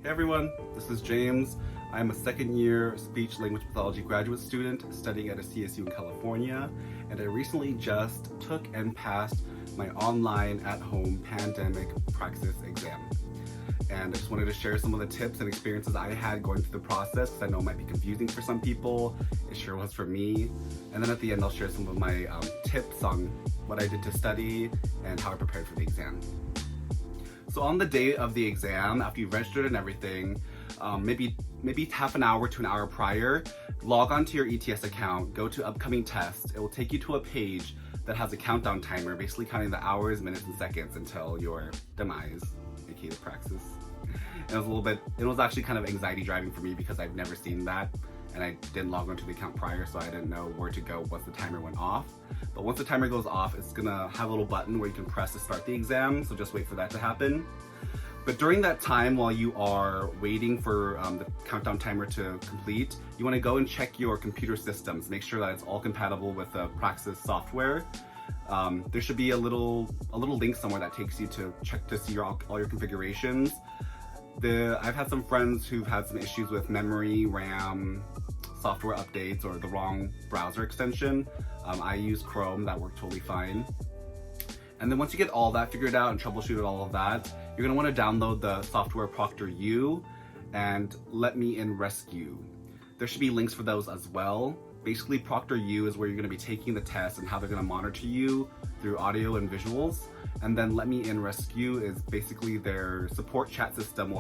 Hey everyone, this is James. I'm a second-year speech-language pathology graduate student studying at a CSU in California, and I recently just took and passed my online at-home pandemic praxis exam. And I just wanted to share some of the tips and experiences I had going through the process, because I know it might be confusing for some people. It sure was for me. And then at the end, I'll share some of my tips on what I did to study and how I prepared for the exam. So on the day of the exam, after you've registered and everything, maybe half an hour to an hour prior, log on to your ETS account, go to upcoming tests. It will take you to a page that has a countdown timer, basically counting the hours, minutes, and seconds until your demise, aka the praxis. And it was actually kind of anxiety driving for me because I've never seen that, and I didn't log onto the account prior, so I didn't know where to go once the timer went off. But once the timer goes off, it's gonna have a little button where you can press to start the exam, so just wait for that to happen. But during that time, while you are waiting for the countdown timer to complete, you wanna go and check your computer systems, make sure that it's all compatible with the Praxis software. There should be a little link somewhere that takes you to check to see all your configurations. I've had some friends who've had some issues with memory, RAM, software updates, or the wrong browser extension. I use Chrome, that worked totally fine. And then once you get all that figured out and troubleshooted all of that, you're gonna wanna download the software ProctorU and Let Me In Rescue. There should be links for those as well. Basically, ProctorU is where you're gonna be taking the test and how they're gonna monitor you through audio and visuals. And then Let Me In Rescue is basically their support chat system.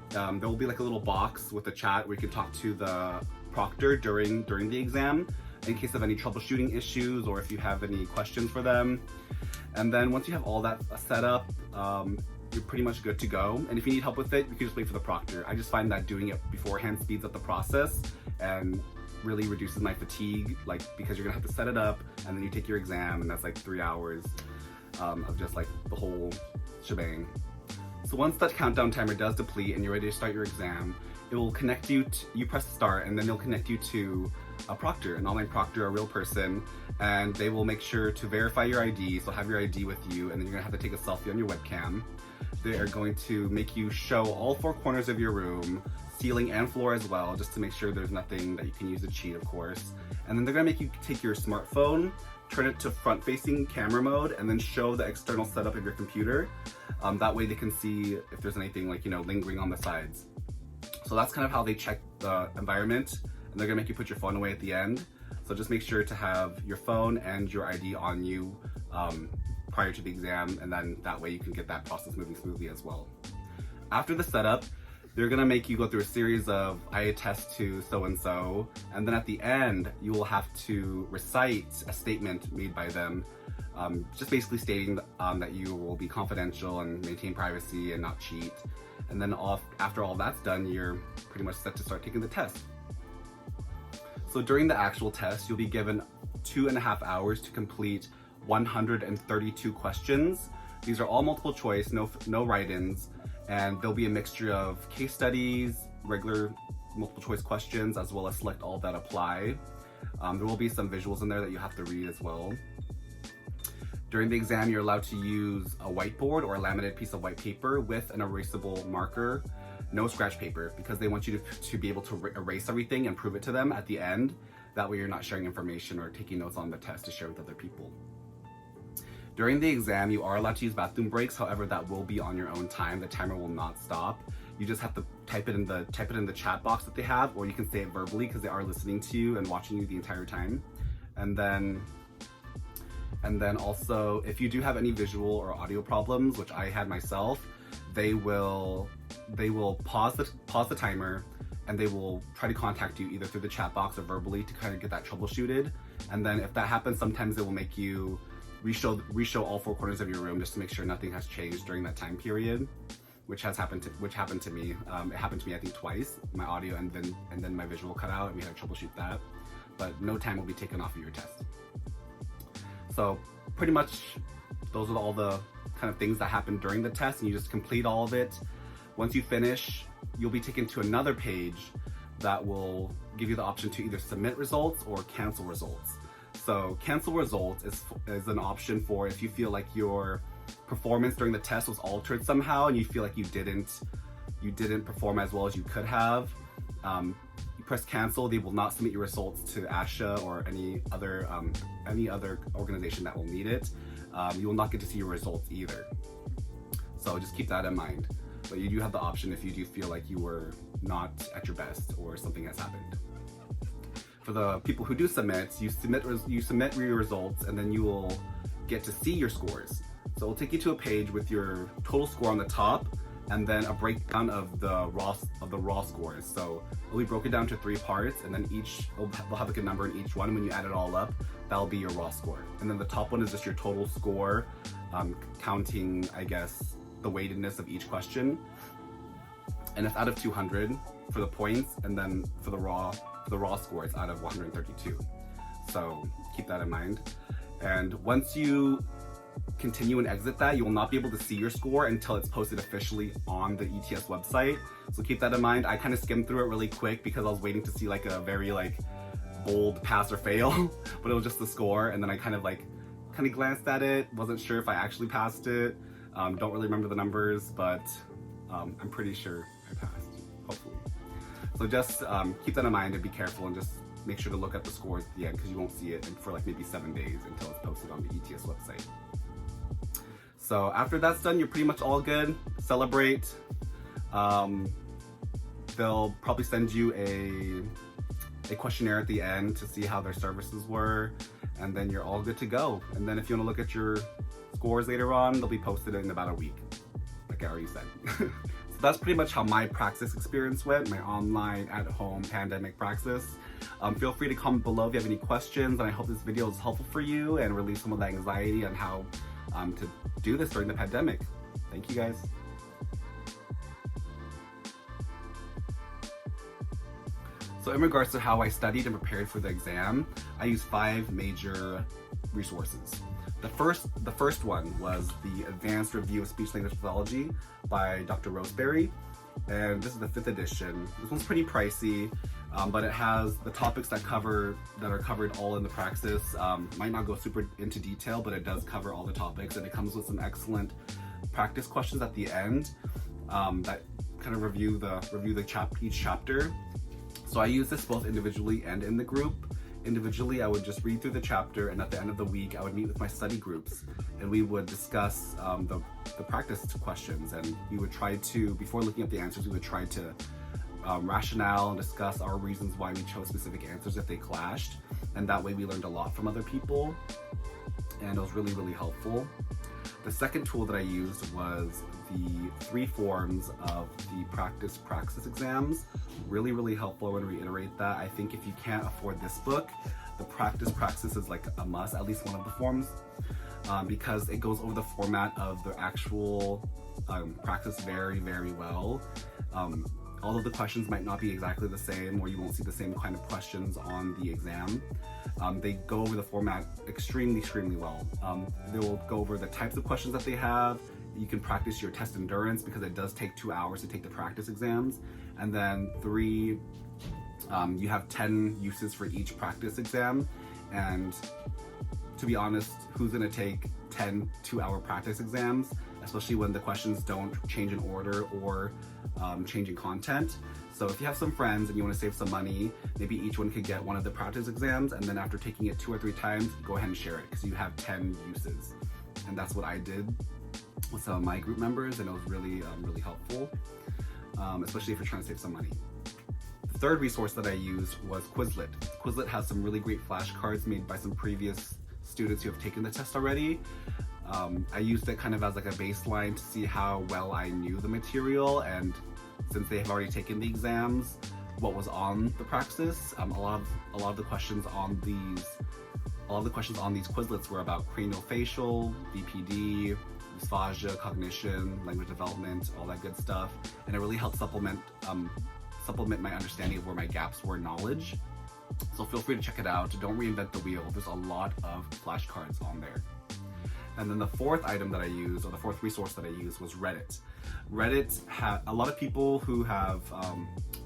There will be like a little box with a chat where you can talk to the proctor during the exam in case of any troubleshooting issues or if you have any questions for them. And then once you have all that set up, you're pretty much good to go. And if you need help with it, you can just wait for the proctor. I just find that doing it beforehand speeds up the process and really reduces my fatigue, because you're gonna have to set it up and then you take your exam, and that's like 3 hours of just like the whole shebang. So once that countdown timer does deplete and you're ready to start your exam, it will connect you you press start, and then it'll connect you to a proctor, an online proctor, a real person, and they will make sure to verify your ID, so have your ID with you, and then you're gonna have to take a selfie on your webcam. They are going to make you show all 4 corners of your room, ceiling and floor as well, just to make sure there's nothing that you can use to cheat, of course. And then they're gonna make you take your smartphone, turn it to front-facing camera mode, and then show the external setup of your computer. That way they can see if there's anything lingering on the sides. So that's kind of how they check the environment, and they're gonna make you put your phone away at the end. So just make sure to have your phone and your ID on you prior to the exam, and then that way you can get that process moving smoothly as well. After the setup, they're gonna make you go through a series of I attest to so-and-so, and then at the end, you will have to recite a statement made by them, just basically stating that you will be confidential and maintain privacy and not cheat. And then after all that's done, you're pretty much set to start taking the test. So during the actual test, you'll be given 2.5 hours to complete 132 questions. These are all multiple choice, no write-ins, and there'll be a mixture of case studies, regular multiple choice questions, as well as select all that apply. There will be some visuals in there that you have to read as well. During the exam, you're allowed to use a whiteboard or a laminated piece of white paper with an erasable marker, no scratch paper, because they want you to be able to erase everything and prove it to them at the end. That way you're not sharing information or taking notes on the test to share with other people. During the exam, you are allowed to use bathroom breaks. However, that will be on your own time. The timer will not stop. You just have to type it in the chat box that they have, or you can say it verbally because they are listening to you and watching you the entire time. And then also, if you do have any visual or audio problems, which I had myself, they will pause the timer, and they will try to contact you either through the chat box or verbally to kind of get that troubleshooted. And then if that happens, sometimes they will make you reshow all 4 corners of your room just to make sure nothing has changed during that time period, which happened to me. It happened to me I think twice. My audio and then my visual cut out, and we had to troubleshoot that. But no time will be taken off of your test. So pretty much those are all the kind of things that happen during the test, and you just complete all of it. Once you finish, you'll be taken to another page that will give you the option to either submit results or cancel results. So cancel results is an option for if you feel like your performance during the test was altered somehow and you feel like you didn't perform as well as you could have, you press cancel. They will not submit your results to ASHA or any other organization that will need it. You will not get to see your results either. So just keep that in mind. But you do have the option if you do feel like you were not at your best or something has happened. For the people who do submit, you submit your results and then you will get to see your scores. So it'll take you to a page with your total score on the top and then a breakdown of the raw scores. So it'll be broken down to 3 parts, and then they'll have like a number in each one. When you add it all up, that'll be your raw score. And then the top one is just your total score, counting, I guess, the weightedness of each question. And it's out of 200 for the points, and then for the raw score, it's out of 132. So keep that in mind. And once you continue and exit that, you will not be able to see your score until it's posted officially on the ETS website. So keep that in mind. I kind of skimmed through it really quick because I was waiting to see like a very bold pass or fail, but it was just the score. And then I kind of glanced at it, wasn't sure if I actually passed it. Don't really remember the numbers, but I'm pretty sure I passed, hopefully. So just keep that in mind and be careful, and just make sure to look at the scores at the end, because you won't see it for maybe 7 days until it's posted on the ETS website. So after that's done, you're pretty much all good. Celebrate. They'll probably send you a questionnaire at the end to see how their services were, and then you're all good to go. And then if you want to look at your scores later on, they'll be posted in about a week, like I already said. So that's pretty much how my Praxis experience went, my online at-home pandemic Praxis. Feel free to comment below if you have any questions, and I hope this video is helpful for you and relieve some of the anxiety on how to do this during the pandemic. Thank you guys. So in regards to how I studied and prepared for the exam, I used 5 major resources. The first one was the Advanced Review of Speech Language Pathology by Dr. Roseberry, and this is the 5th edition. This one's pretty pricey, but it has the topics that are covered all in the Praxis. Might not go super into detail, but it does cover all the topics, and it comes with some excellent practice questions at the end that kind of review each chapter. So I use this both individually and in the group. Individually, I would just read through the chapter, and at the end of the week, I would meet with my study groups, and we would discuss the practice questions, and we would try to, before looking at the answers, we would try to rationale and discuss our reasons why we chose specific answers if they clashed, and that way we learned a lot from other people, and it was really, really helpful. The second tool that I used was the 3 forms of the Praxis exams. Really, really helpful. I want to reiterate that. I think if you can't afford this book, the Praxis is like a must, at least one of the forms, because it goes over the format of the actual Praxis very, very well. All of the questions might not be exactly the same, or you won't see the same kind of questions on the exam. They go over the format extremely, extremely well. They will go over the types of questions that they have. You can practice your test endurance, because it does take 2 hours to take the practice exams. And then 3, you have 10 uses for each practice exam. And to be honest, who's gonna take 10 2-hour practice exams, especially when the questions don't change in order or change in content? So if you have some friends and you want to save some money, maybe each one could get one of the practice exams, and then after taking it 2 or 3 times, go ahead and share it, because you have 10 uses. And that's what I did with some of my group members, and it was really, really helpful, especially if you're trying to save some money. The third resource that I used was Quizlet. Quizlet has some really great flashcards made by some previous students who have taken the test already. I used it kind of as like a baseline to see how well I knew the material, and since they have already taken the exams, what was on the Praxis. A lot of the questions on these Quizlets were about craniofacial, BPD, dysphagia, cognition, language development, all that good stuff, and it really helped supplement my understanding of where my gaps were in knowledge. So feel free to check it out. Don't reinvent the wheel. There's a lot of flashcards on there. And then the 4th item that I used, or the 4th resource that I used, was Reddit. Reddit had a lot of people who have,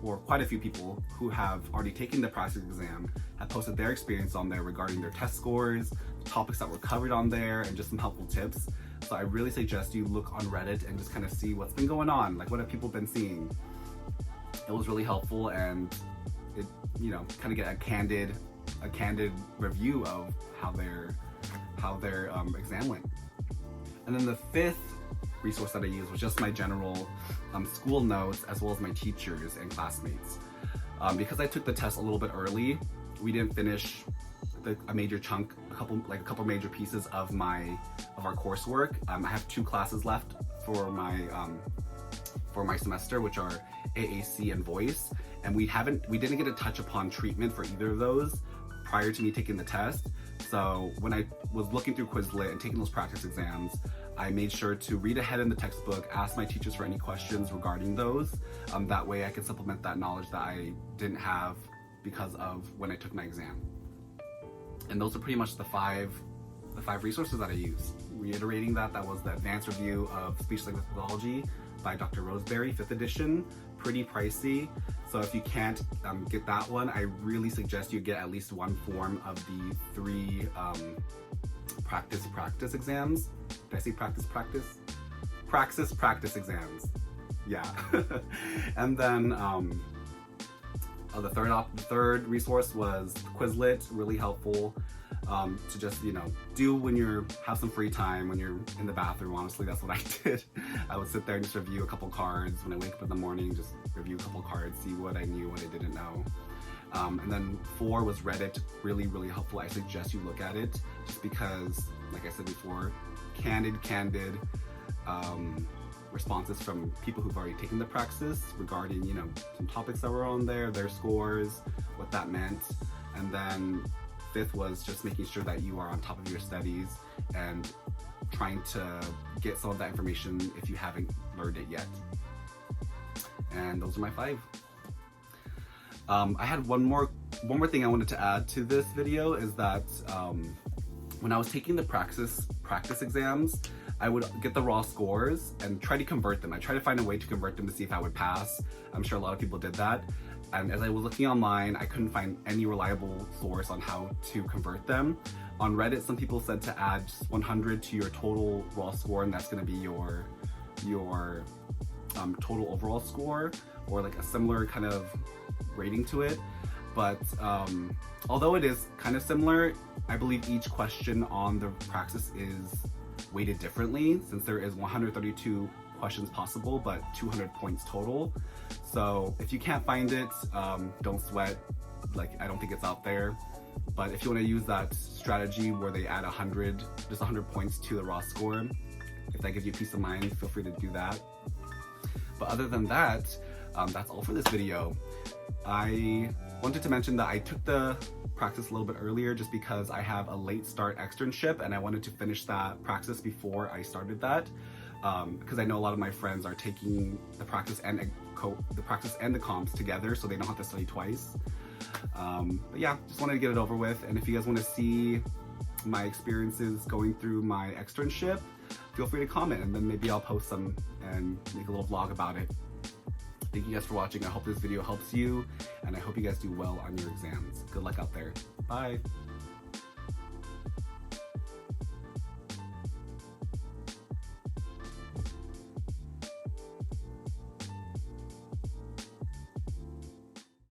or quite a few people who have already taken the Praxis exam, have posted their experience on there regarding their test scores, topics that were covered on there, and just some helpful tips. So I really suggest you look on Reddit and just kind of see what's been going on, like what have people been seeing. It was really helpful, and it, you know, kind of get a candid review of how their exam went. And then the fifth resource that I used was just my general school notes, as well as my teachers and classmates. Because I took the test a little bit early, we didn't finish a major chunk, a couple major pieces of our coursework. I have 2 classes left for my semester, which are AAC and voice, and we didn't get to touch upon treatment for either of those prior to me taking the test. So when I was looking through Quizlet and taking those practice exams, I made sure to read ahead in the textbook, ask my teachers for any questions regarding those. That way I could supplement that knowledge that I didn't have because of when I took my exam. And those are pretty much the five resources that I used. Reiterating that was the Advanced Review of Speech Language Pathology by Dr. Roseberry, 5th edition, pretty pricey. So if you can't get that one, I really suggest you get at least one form of the 3 practice exams. Did I say practice? Practice exams. Yeah. And then the third resource was Quizlet, really helpful to just, you know, do when you have some free time, when you're in the bathroom. Honestly, that's what I did. I would sit there and just review a couple cards. When I wake up in the morning, just review a couple cards, see what I knew, what I didn't know. And then 4 was Reddit, really, really helpful. I suggest you look at it just because, like I said before, candid responses from people who've already taken the praxis regarding, you know, some topics that were on there, their scores, what that meant. And then 5th was just making sure that you are on top of your studies and trying to get some of that information if you haven't learned it yet. And those are my 5. I had one more thing I wanted to add to this video is that when I was taking the practice exams, I would get the raw scores and try to convert them. I tried to find a way to convert them to see if I would pass. I'm sure a lot of people did that. And as I was looking online, I couldn't find any reliable source on how to convert them. On Reddit, some people said to add 100 to your total raw score, and that's going to be your total overall score, or like a similar kind of rating to it. But although it is kind of similar, I believe each question on the praxis is weighted differently, since there is 132 questions possible, but 200 points total. So if you can't find it, don't sweat. Like, I don't think it's out there. But if you want to use that strategy where they add 100 points to the raw score, if that gives you peace of mind, feel free to do that. But other than that, that's all for this video. I wanted to mention that I took the praxis a little bit earlier just because I have a late start externship and I wanted to finish that praxis before I started that. Because I know a lot of my friends are taking the praxis and the comps together, so they don't have to study twice. But yeah, just wanted to get it over with. And if you guys want to see my experiences going through my externship, feel free to comment, and then maybe I'll post some and make a little vlog about it. Thank you guys for watching. I hope this video helps you, and I hope you guys do well on your exams. Good luck out there. Bye.